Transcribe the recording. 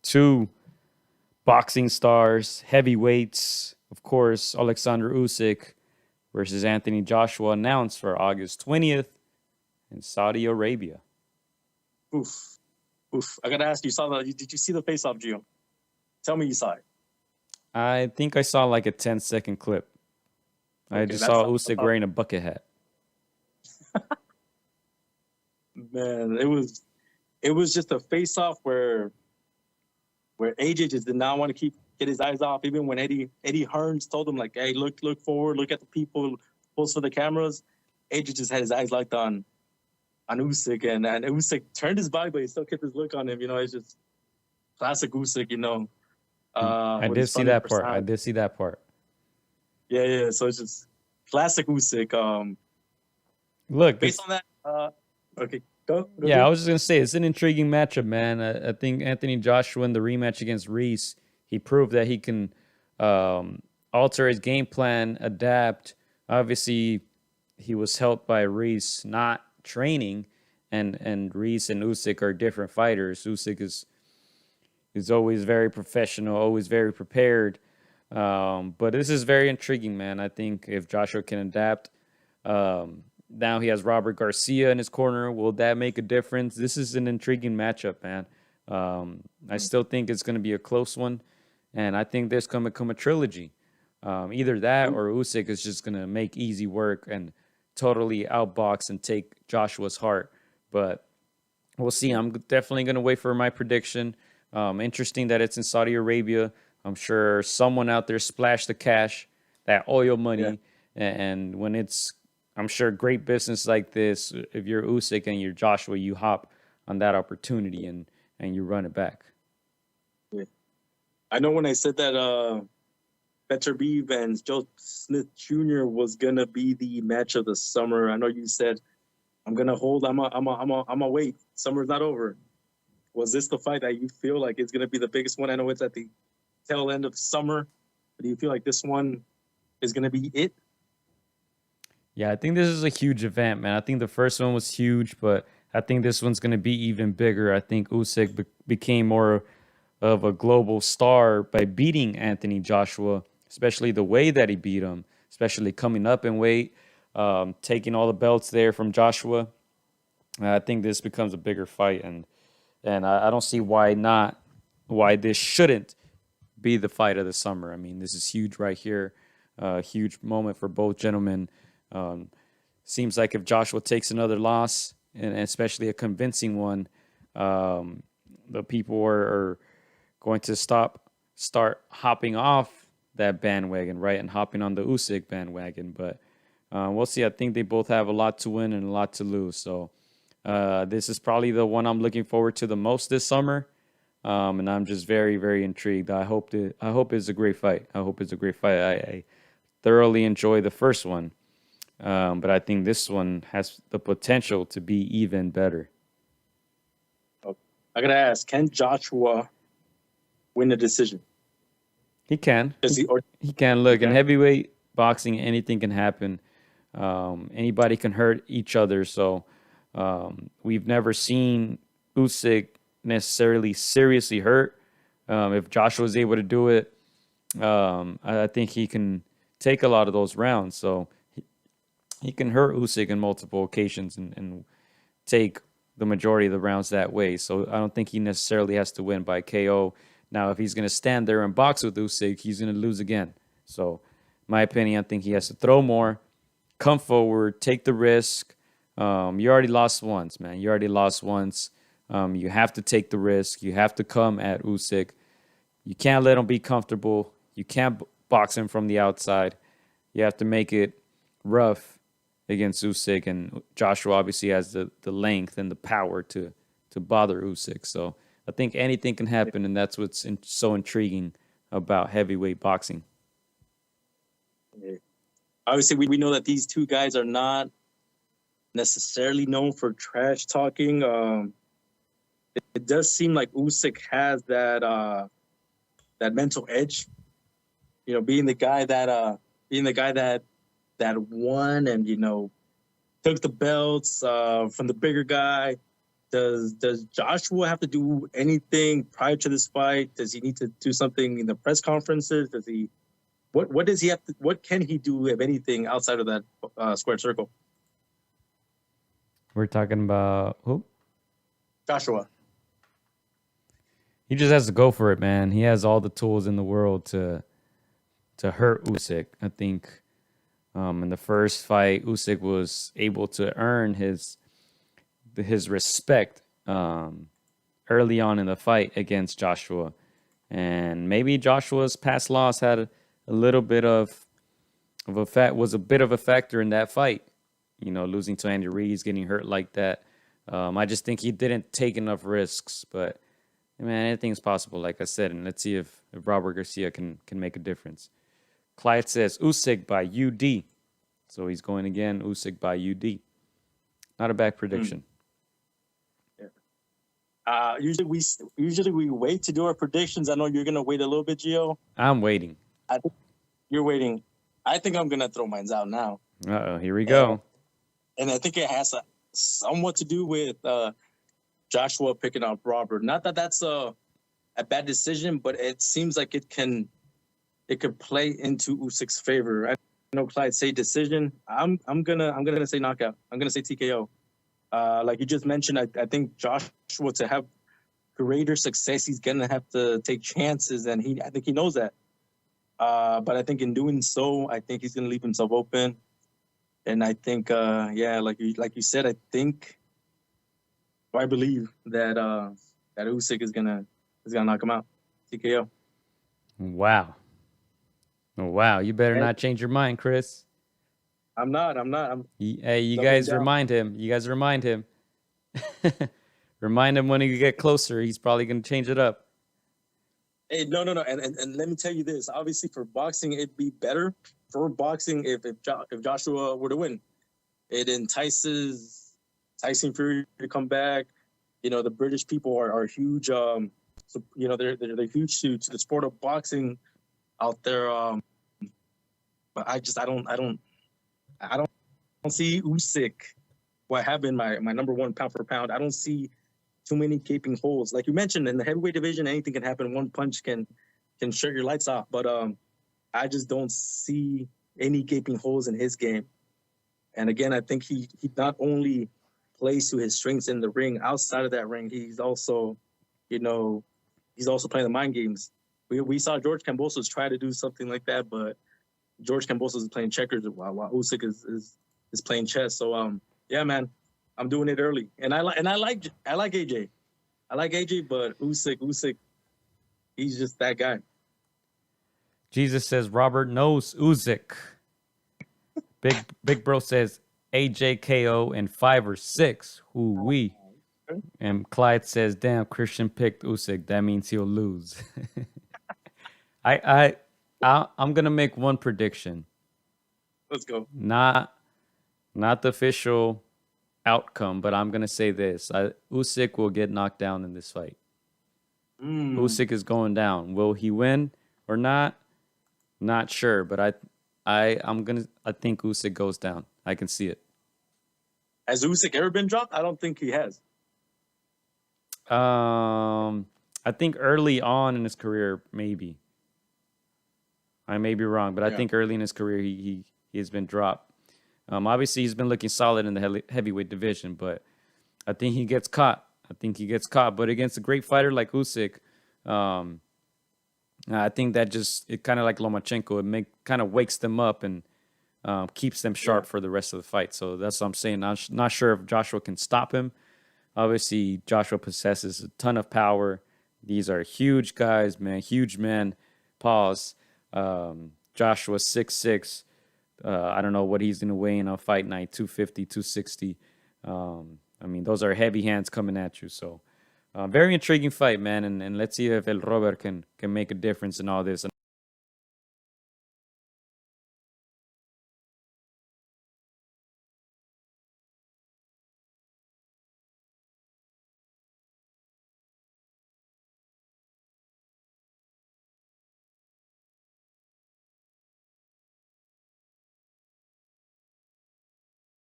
two boxing stars, heavyweights. Of course, Alexander Usyk versus Anthony Joshua announced for August 20th in Saudi Arabia. Oof. Oof. I got to ask you, did you see the face-off, Gio? Tell me you saw it. I think I saw like a 10-second clip. I Okay, just saw Usyk wearing a bucket hat. Man, it was just a face-off where AJ just did not want to get his eyes off. Even when Eddie Hearns told him, like, hey, look forward, look at the people, pose for the cameras. AJ just had his eyes locked on Usyk, and Usyk turned his body, but he still kept his look on him. You know, it's just classic Usyk, you know. I did see that part. I did see that part. Yeah. So it's just classic Usyk. Look, based on that, okay, go. Yeah, I was just gonna say it's an intriguing matchup, man. I think Anthony Joshua in the rematch against Reese, he proved that he can alter his game plan, adapt. Obviously, he was helped by Reese not training, and Reese and Usyk are different fighters. Usyk is always very professional, always very prepared. But this is very intriguing, man. I think if Joshua can adapt, now he has Robert Garcia in his corner. Will that make a difference? This is an intriguing matchup, man. I still think it's going to be a close one, and I think there's going to become a trilogy. Either that or Usyk is just going to make easy work and totally outbox and take Joshua's heart. But we'll see. I'm definitely going to wait for my prediction. Interesting that it's in Saudi Arabia. I'm sure someone out there splashed the cash, that oil money, and when it's, I'm sure, great business like this, if you're Usyk and you're Joshua, you hop on that opportunity and you run it back. Yeah. I know when I said that Better Beeve and Joe Smith Jr. was gonna be the match of the summer, I know you said I'm gonna wait. Summer's not over. Was this the fight that you feel like is gonna be the biggest one? I know it's at the tail end of summer, but do you feel like this one is gonna be it? Yeah, I think this is a huge event, man. I think the first one was huge, but I think this one's going to be even bigger. I think Usyk became more of a global star by beating Anthony Joshua, especially the way that he beat him, especially coming up in weight, taking all the belts there from Joshua. I think this becomes a bigger fight, and I don't see why this shouldn't be the fight of the summer. I mean, this is huge right here, huge moment for both gentlemen. Seems like if Joshua takes another loss, and especially a convincing one, the people are going to start hopping off that bandwagon, right, and hopping on the Usyk bandwagon. But we'll see. I think they both have a lot to win and a lot to lose. So this is probably the one I'm looking forward to the most this summer, and I'm just very, very intrigued. I hope it's a great fight. I thoroughly enjoy the first one. But I think this one has the potential to be even better. I gotta ask, can Joshua win the decision? He can. He can. Look, in heavyweight boxing, anything can happen. Anybody can hurt each other. So we've never seen Usyk necessarily seriously hurt. If Joshua is able to do it, I think he can take a lot of those rounds. So he can hurt Usyk in multiple occasions and take the majority of the rounds that way. So I don't think he necessarily has to win by KO. Now, if he's going to stand there and box with Usyk, he's going to lose again. So, my opinion, I think he has to throw more, come forward, take the risk. You already lost once, man. You already lost once. You have to take the risk. You have to come at Usyk. You can't let him be comfortable. You can't box him from the outside. You have to make it rough against Usyk, and Joshua obviously has the length and the power to bother Usyk. So I think anything can happen, and that's what's so intriguing about heavyweight boxing. Obviously, we know that these two guys are not necessarily known for trash talking. It does seem like Usyk has that mental edge. You know, being the guy that won and, you know, took the belts from the bigger guy. Does Joshua have to do anything prior to this fight? Does he need to do something in the press conferences? Does he? What does he have to? What can he do, if anything, outside of that squared circle? We're talking about who? Joshua. He just has to go for it, man. He has all the tools in the world to hurt Usyk. I think in the first fight, Usyk was able to earn his respect early on in the fight against Joshua, and maybe Joshua's past loss had a little bit of a factor in that fight. You know, losing to Andy Reid, getting hurt like that. I just think he didn't take enough risks, but man, anything's possible, like I said, and let's see if Robert Garcia can make a difference. Clyde says Usyk by UD, so he's going again. Usyk by UD. Not a bad prediction. Usually we wait to do our predictions. I know you're gonna wait a little bit, Gio. I'm waiting. I think you're waiting. I think I'm gonna throw mine out now. Here we go. And I think it has somewhat to do with Joshua picking up Robert. Not that that's a bad decision, but it seems like it could play into Usyk's favor. I know Clyde say decision. I'm gonna say knockout. I'm gonna say TKO. Like you just mentioned, I think Joshua, to have greater success, he's gonna have to take chances, and I think he knows that. But I think in doing so, I think he's gonna leave himself open. And I think, like you said, I believe that Usyk is gonna knock him out, TKO. Wow. You better not change your mind, Chris. I'm not. Hey, you guys remind him. Remind him when he get closer. He's probably gonna change it up. Hey, no. And let me tell you this. Obviously, for boxing, it'd be better for boxing if Joshua were to win. It entices Tyson Fury to come back. You know, the British people are huge. So, you know, they're huge to the sport of boxing out there. But I don't see Usyk. What happened? My number one pound for pound. I don't see too many gaping holes. Like you mentioned, in the heavyweight division, anything can happen. One punch can shut your lights off. But I just don't see any gaping holes in his game. And again, I think he not only plays to his strengths in the ring. Outside of that ring, he's also playing the mind games. We saw George Kambosos try to do something like that, but George Kambosos is playing checkers while Usyk is playing chess. So yeah, man, I'm doing it early, and I like AJ. I like AJ, but Usyk, he's just that guy. Jesus says Robert knows Usyk. Big bro says AJ KO in 5 or 6. Who-wee. And Clyde says, damn, Christian picked Usyk. That means he'll lose. I'm gonna make one prediction. Let's go. Not the official outcome, but I'm gonna say this: Usyk will get knocked down in this fight. Usyk is going down. Will he win or not? Not sure, but I think Usyk goes down. I can see it. Has Usyk ever been dropped? I don't think he has. I think early on in his career, maybe. I may be wrong, but I think early in his career he has been dropped. Obviously, he's been looking solid in the heavyweight division, but I think he gets caught. But against a great fighter like Usyk, I think that it kind of like Lomachenko. It kind of wakes them up and keeps them sharp for the rest of the fight. So that's what I'm saying. I'm not sure if Joshua can stop him. Obviously, Joshua possesses a ton of power. These are huge guys, man. Huge men. Pause. Joshua 6'6". I don't know what he's going to weigh in on fight night, 250, 260. I mean, those are heavy hands coming at you. So very intriguing fight, man. And let's see if El Robert can make a difference in all this.